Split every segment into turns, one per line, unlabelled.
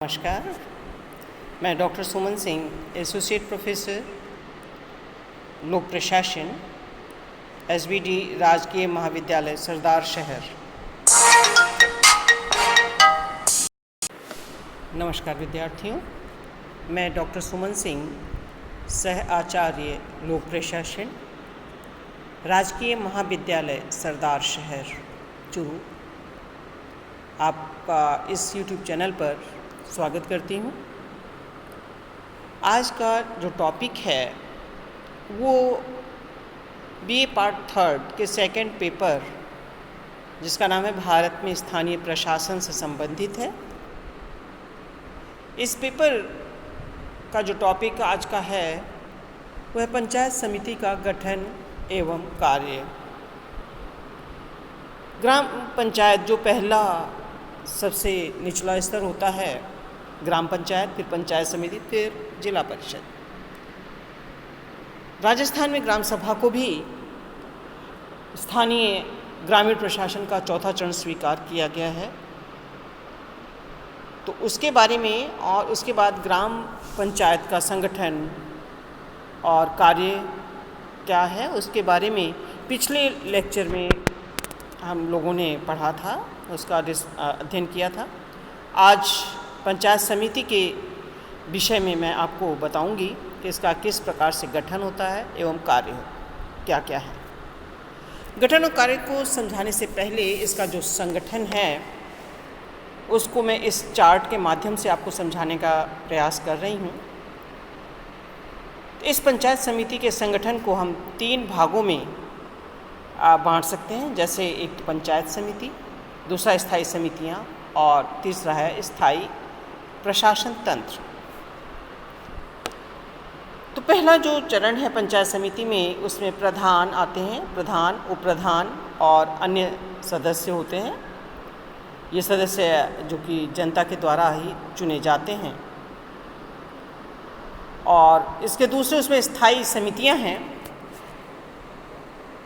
नमस्कार, मैं डॉक्टर सुमन Singh, associate professor लोक प्रशासन, एसबीडी राजकीय महाविद्यालय सरदार शहर। नमस्कार विद्यार्थियों, मैं डॉक्टर सुमन सिंह, सह आचार्य लोक प्रशासन, राजकीय महाविद्यालय सरदार शहर चूरू, आपका इस YouTube चैनल पर स्वागत करती हूँ। आज का जो टॉपिक है वो BA पार्ट 3 के सेकंड पेपर, जिसका नाम है भारत में स्थानीय प्रशासन से संबंधित है। इस पेपर का जो टॉपिक आज का है वह है पंचायत समिति का गठन एवं कार्य। ग्राम पंचायत जो पहला सबसे निचला स्तर होता है, ग्राम पंचायत, फिर पंचायत समिति, फिर जिला परिषद। राजस्थान में ग्राम सभा को भी स्थानीय ग्रामीण प्रशासन का चौथा चरण स्वीकार किया गया है। तो उसके बारे में और उसके बाद ग्राम पंचायत का संगठन और कार्य क्या है उसके बारे में पिछले लेक्चर में हम लोगों ने पढ़ा था, उसका अध्ययन किया था। आज पंचायत समिति के विषय में मैं आपको बताऊंगी कि इसका किस प्रकार से गठन होता है एवं कार्य क्या क्या है। गठन और कार्य को समझाने से पहले इसका जो संगठन है उसको मैं इस चार्ट के माध्यम से आपको समझाने का प्रयास कर रही हूँ। इस पंचायत समिति के संगठन को हम 3 भागों में बांट सकते हैं, जैसे एक पंचायत समिति, दूसरा स्थायी समितियां और तीसरा है स्थायी प्रशासन तंत्र। तो पहला जो चरण है पंचायत समिति में, उसमें प्रधान आते हैं, प्रधान, उप प्रधान और अन्य सदस्य होते हैं। ये सदस्य जो कि जनता के द्वारा ही चुने जाते हैं। और इसके दूसरे उसमें स्थायी समितियां हैं।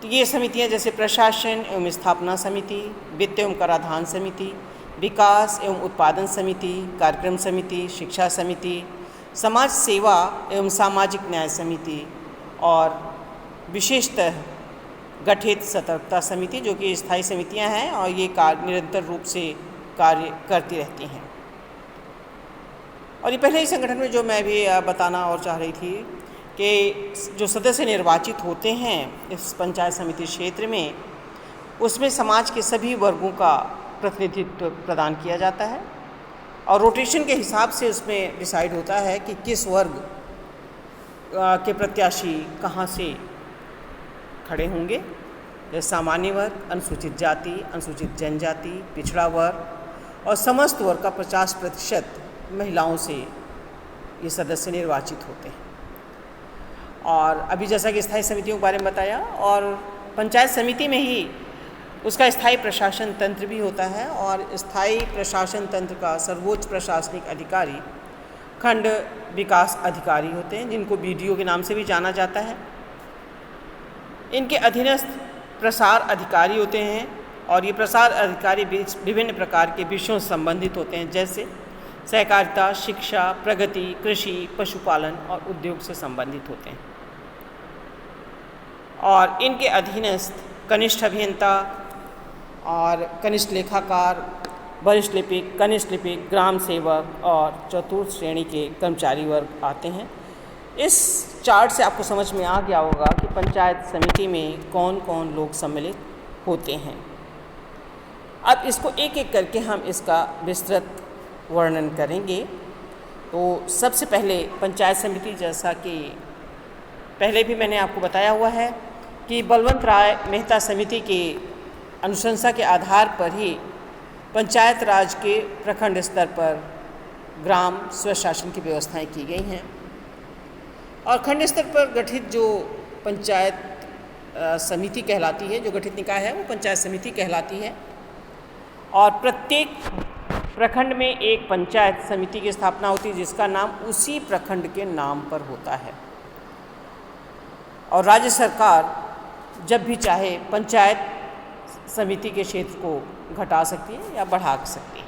तो ये समितियां जैसे प्रशासन एवं स्थापना समिति, वित्त एवं कराधान समिति, विकास एवं उत्पादन समिति, कार्यक्रम समिति, शिक्षा समिति, समाज सेवा एवं सामाजिक न्याय समिति और विशेषतः गठित सतर्कता समिति, जो कि स्थायी समितियां हैं और ये निरंतर रूप से कार्य करती रहती हैं। और ये पहले ही संगठन में जो मैं भी बताना और चाह रही थी कि जो सदस्य निर्वाचित होते हैं इस पंचायत समिति क्षेत्र में, उसमें समाज के सभी वर्गों का प्रतिनिधित्व प्रदान किया जाता है और रोटेशन के हिसाब से उसमें डिसाइड होता है कि किस वर्ग के प्रत्याशी कहाँ से खड़े होंगे। जैसे सामान्य वर्ग, अनुसूचित जाति, अनुसूचित जनजाति, पिछड़ा वर्ग और समस्त वर्ग का 50% महिलाओं से ये सदस्य निर्वाचित होते हैं। और अभी जैसा कि स्थायी समितियों के बारे में बताया, और पंचायत समिति में ही उसका स्थायी प्रशासन तंत्र भी होता है और स्थायी प्रशासन तंत्र का सर्वोच्च प्रशासनिक अधिकारी खंड विकास अधिकारी होते हैं, जिनको BDO के नाम से भी जाना जाता है। इनके अधीनस्थ प्रसार अधिकारी होते हैं और ये प्रसार अधिकारी विभिन्न प्रकार के विषयों से संबंधित होते हैं, जैसे सहकारिता, शिक्षा, प्रगति, कृषि, पशुपालन और उद्योग से संबंधित होते हैं। और इनके अधीनस्थ कनिष्ठ अभियंता और कनिष्ठ लेखाकार, वरिष्ठ लिपिक, कनिष्ठ लिपिक, ग्राम सेवक और चतुर्थ श्रेणी के कर्मचारी वर्ग आते हैं। इस चार्ट से आपको समझ में आ गया होगा कि पंचायत समिति में कौन कौन लोग सम्मिलित होते हैं। अब इसको एक एक करके हम इसका विस्तृत वर्णन करेंगे। तो सबसे पहले पंचायत समिति, जैसा कि पहले भी मैंने आपको बताया हुआ है कि बलवंत राय मेहता समिति की अनुशंसा के आधार पर ही पंचायत राज के प्रखंड स्तर पर ग्राम स्वशासन की व्यवस्थाएं की गई हैं और खंड स्तर पर गठित जो पंचायत समिति कहलाती है, जो गठित निकाय है, वो पंचायत समिति कहलाती है। और प्रत्येक प्रखंड में एक पंचायत समिति की स्थापना होती है, जिसका नाम उसी प्रखंड के नाम पर होता है। और राज्य सरकार जब भी चाहे पंचायत समिति के क्षेत्र को घटा सकती है या बढ़ा सकती है।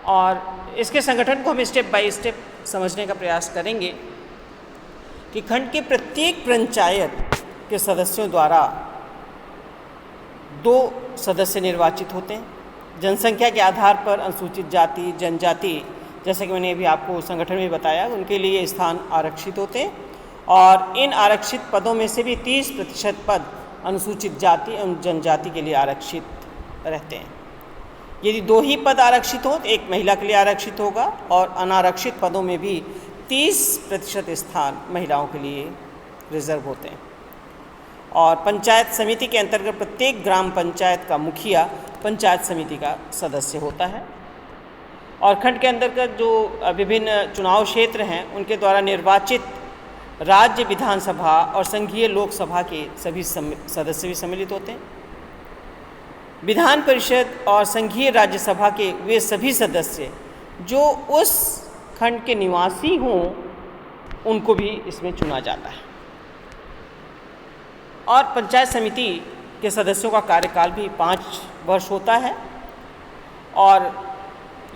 और इसके संगठन को हम स्टेप बाय स्टेप समझने का प्रयास करेंगे कि खंड के प्रत्येक पंचायत के सदस्यों द्वारा 2 सदस्य निर्वाचित होते हैं। जनसंख्या के आधार पर अनुसूचित जाति जनजाति, जैसे कि मैंने अभी आपको संगठन में बताया, उनके लिए स्थान आरक्षित होते हैं और इन आरक्षित पदों में से भी 30% पद अनुसूचित जाति एवं जनजाति के लिए आरक्षित रहते हैं। यदि 2 ही पद आरक्षित हो तो एक महिला के लिए आरक्षित होगा और अनारक्षित पदों में भी 30% स्थान महिलाओं के लिए रिजर्व होते हैं। और पंचायत समिति के अंतर्गत प्रत्येक ग्राम पंचायत का मुखिया पंचायत समिति का सदस्य होता है और खंड के अंतर्गत जो विभिन्न चुनाव क्षेत्र हैं उनके द्वारा निर्वाचित राज्य विधानसभा और संघीय लोकसभा के सभी सदस्य भी सम्मिलित होते हैं। विधान परिषद और संघीय राज्यसभा के वे सभी सदस्य जो उस खंड के निवासी हों उनको भी इसमें चुना जाता है। और पंचायत समिति के सदस्यों का कार्यकाल भी 5 वर्ष होता है और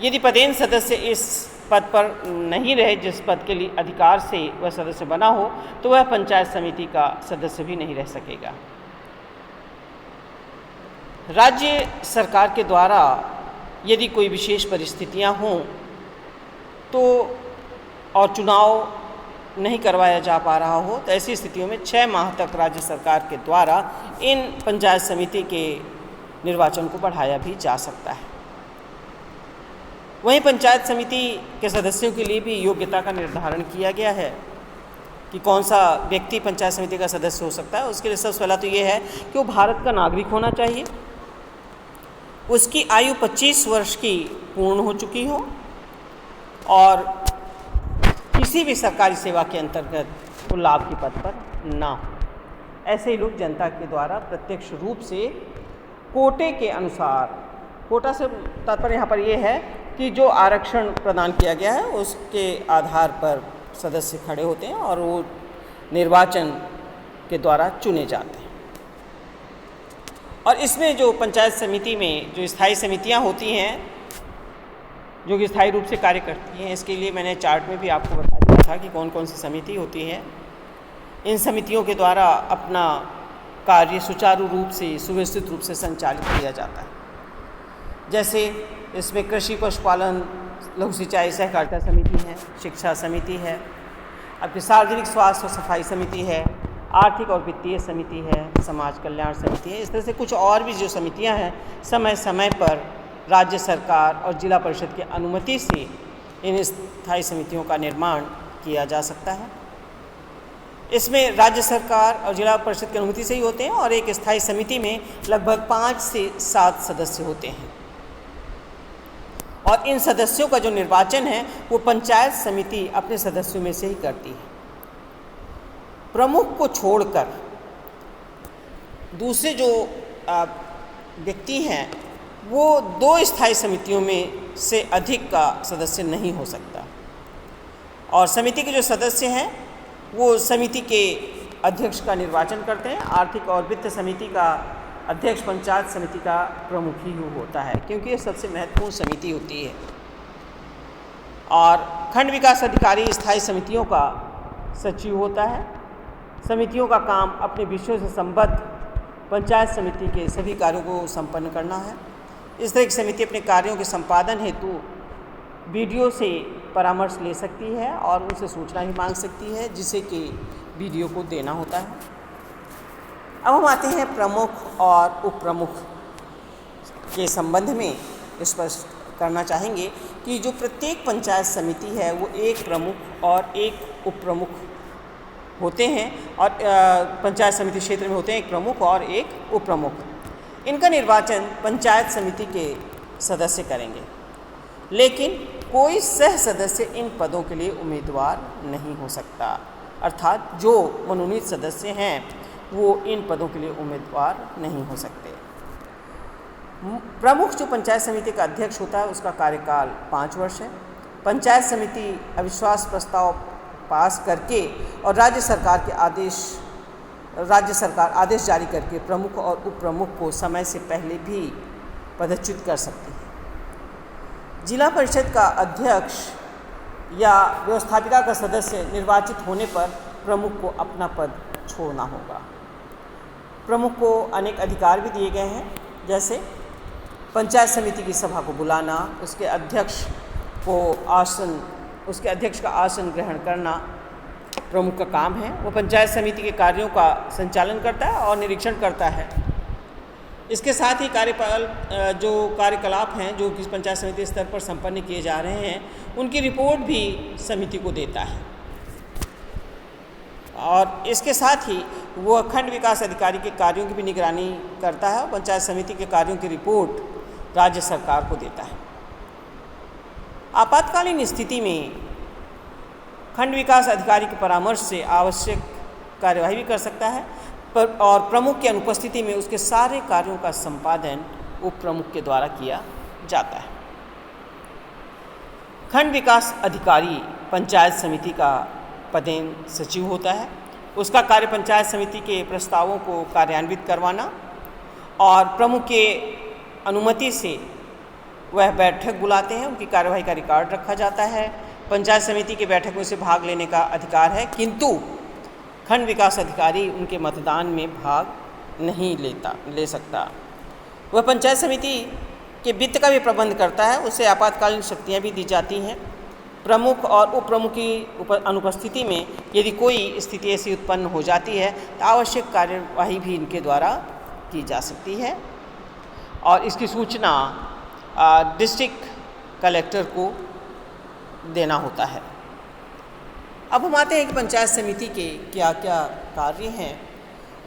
यदि पदेन सदस्य इस पद पर नहीं रहे जिस पद के लिए अधिकार से वह सदस्य बना हो तो वह पंचायत समिति का सदस्य भी नहीं रह सकेगा। राज्य सरकार के द्वारा यदि कोई विशेष परिस्थितियां हों तो और चुनाव नहीं करवाया जा पा रहा हो तो ऐसी स्थितियों में 6 माह तक राज्य सरकार के द्वारा इन पंचायत समिति के निर्वाचन को बढ़ाया भी जा सकता है। वहीं पंचायत समिति के सदस्यों के लिए भी योग्यता का निर्धारण किया गया है कि कौन सा व्यक्ति पंचायत समिति का सदस्य हो सकता है। उसके लिए सबसे पहला तो ये है कि वो भारत का नागरिक होना चाहिए, उसकी आयु 25 वर्ष की पूर्ण हो चुकी हो और किसी भी सरकारी सेवा के अंतर्गत वो लाभ के पद पर ना हो। ऐसे ही लोग जनता के द्वारा प्रत्यक्ष रूप से कोटे के अनुसार, कोटा से तात्पर्य यहाँ पर यह है कि जो आरक्षण प्रदान किया गया है उसके आधार पर सदस्य खड़े होते हैं और वो निर्वाचन के द्वारा चुने जाते हैं। और इसमें जो पंचायत समिति में जो स्थायी समितियां होती हैं जो कि स्थायी रूप से कार्य करती हैं, इसके लिए मैंने चार्ट में भी आपको बता दिया था कि कौन कौन सी समिति होती है। इन समितियों के द्वारा अपना कार्य सुचारू रूप से सुव्यवस्थित रूप से संचालित किया जाता है। जैसे इसमें कृषि पशुपालन लघु सिंचाई सहकारिता समिति है, शिक्षा समिति है, आपकी सार्वजनिक स्वास्थ्य और सफाई समिति है, आर्थिक और वित्तीय समिति है, समाज कल्याण समिति है। इस तरह से कुछ और भी जो समितियां हैं समय समय पर राज्य सरकार और जिला परिषद की अनुमति से इन स्थायी समितियों का निर्माण किया जा सकता है। इसमें राज्य सरकार और जिला परिषद की अनुमति से ही होते हैं और एक स्थायी समिति में लगभग 5 से 7 सदस्य होते हैं और इन सदस्यों का जो निर्वाचन है वो पंचायत समिति अपने सदस्यों में से ही करती है। प्रमुख को छोड़कर दूसरे जो व्यक्ति हैं वो 2 स्थायी समितियों में से अधिक का सदस्य नहीं हो सकता और समिति के जो सदस्य हैं वो समिति के अध्यक्ष का निर्वाचन करते हैं। आर्थिक और वित्त समिति का अध्यक्ष पंचायत समिति का प्रमुख ही होता है क्योंकि ये सबसे महत्वपूर्ण समिति होती है। और खंड विकास अधिकारी स्थायी समितियों का सचिव होता है। समितियों का काम अपने विषयों से संबद्ध पंचायत समिति के सभी कार्यों को संपन्न करना है। इस तरह की समिति अपने कार्यों के संपादन हेतु बीडीओ से परामर्श ले सकती है और उनसे सूचना भी मांग सकती है जिसे कि बीडीओ को देना होता है। अब हम आते हैं प्रमुख और उप प्रमुख के संबंध में स्पष्ट करना चाहेंगे कि जो प्रत्येक पंचायत समिति है वो एक प्रमुख और एक उप प्रमुख होते हैं और पंचायत समिति क्षेत्र में होते हैं एक प्रमुख और एक उप प्रमुख। इनका निर्वाचन पंचायत समिति के सदस्य करेंगे, लेकिन कोई सह सदस्य इन पदों के लिए उम्मीदवार नहीं हो सकता, अर्थात जो मनोनीत सदस्य हैं वो इन पदों के लिए उम्मीदवार नहीं हो सकते। प्रमुख जो पंचायत समिति का अध्यक्ष होता है उसका कार्यकाल 5 वर्ष है। पंचायत समिति अविश्वास प्रस्ताव पास करके और राज्य सरकार आदेश जारी करके प्रमुख और उप प्रमुख को समय से पहले भी पदच्युत कर सकती है। जिला परिषद का अध्यक्ष या व्यवस्थापिका का सदस्य निर्वाचित होने पर प्रमुख को अपना पद छोड़ना होगा। प्रमुख को अनेक अधिकार भी दिए गए हैं, जैसे पंचायत समिति की सभा को बुलाना, उसके अध्यक्ष का आसन ग्रहण करना प्रमुख का काम है। वो पंचायत समिति के कार्यों का संचालन करता है और निरीक्षण करता है। इसके साथ ही जो कार्यकलाप हैं जो कि पंचायत समिति स्तर पर संपन्न किए जा रहे हैं, उनकी रिपोर्ट भी समिति को देता है। और इसके साथ ही वो खंड विकास अधिकारी के कार्यों की भी निगरानी करता है और पंचायत समिति के कार्यों की रिपोर्ट राज्य सरकार को देता है। आपातकालीन स्थिति में खंड विकास अधिकारी के परामर्श से आवश्यक कार्यवाही भी कर सकता है, और प्रमुख की अनुपस्थिति में उसके सारे कार्यों का संपादन उप प्रमुख के द्वारा किया जाता है। खंड विकास अधिकारी पंचायत समिति का पदेन सचिव होता है। उसका कार्य पंचायत समिति के प्रस्तावों को कार्यान्वित करवाना और प्रमुख के अनुमति से वह बैठक बुलाते हैं, उनकी कार्यवाही का रिकॉर्ड रखा जाता है। पंचायत समिति की बैठक में से भाग लेने का अधिकार है, किंतु खंड विकास अधिकारी उनके मतदान में भाग नहीं ले सकता। वह पंचायत समिति के वित्त का भी प्रबंध करता है, उसे आपातकालीन शक्तियाँ भी दी जाती हैं। प्रमुख और उप प्रमुख की अनुपस्थिति में यदि कोई स्थिति ऐसी उत्पन्न हो जाती है तो आवश्यक कार्यवाही भी इनके द्वारा की जा सकती है, और इसकी सूचना डिस्ट्रिक्ट कलेक्टर को देना होता है। अब हम आते हैं कि पंचायत समिति के क्या क्या कार्य हैं,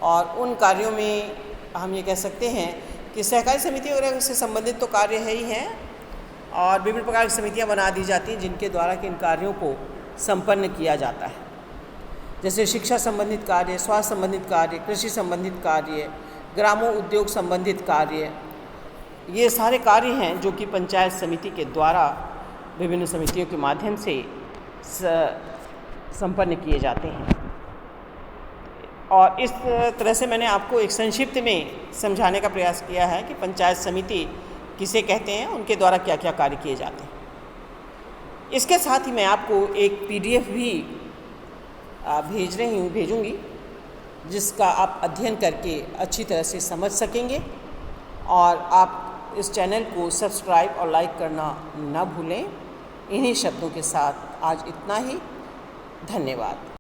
और उन कार्यों में हम ये कह सकते हैं कि सहकारी समिति वगैरह से संबंधित तो कार्य है ही हैं, और विभिन्न प्रकार की समितियां बना दी जाती हैं जिनके द्वारा कि इन कार्यों को संपन्न किया जाता है, जैसे शिक्षा संबंधित कार्य, स्वास्थ्य संबंधित कार्य, कृषि संबंधित कार्य, ग्रामों उद्योग संबंधित कार्य। ये सारे कार्य हैं जो कि पंचायत समिति के द्वारा विभिन्न समितियों के माध्यम से संपन्न किए जाते हैं। और इस तरह से मैंने आपको एक संक्षिप्त में समझाने का प्रयास किया है कि पंचायत समिति किसे कहते हैं, उनके द्वारा क्या क्या कार्य किए जाते हैं। इसके साथ ही मैं आपको एक PDF भी भेजूँगी, जिसका आप अध्ययन करके अच्छी तरह से समझ सकेंगे, और आप इस चैनल को सब्सक्राइब और लाइक करना न भूलें। इन्हीं शब्दों के साथ आज इतना ही। धन्यवाद।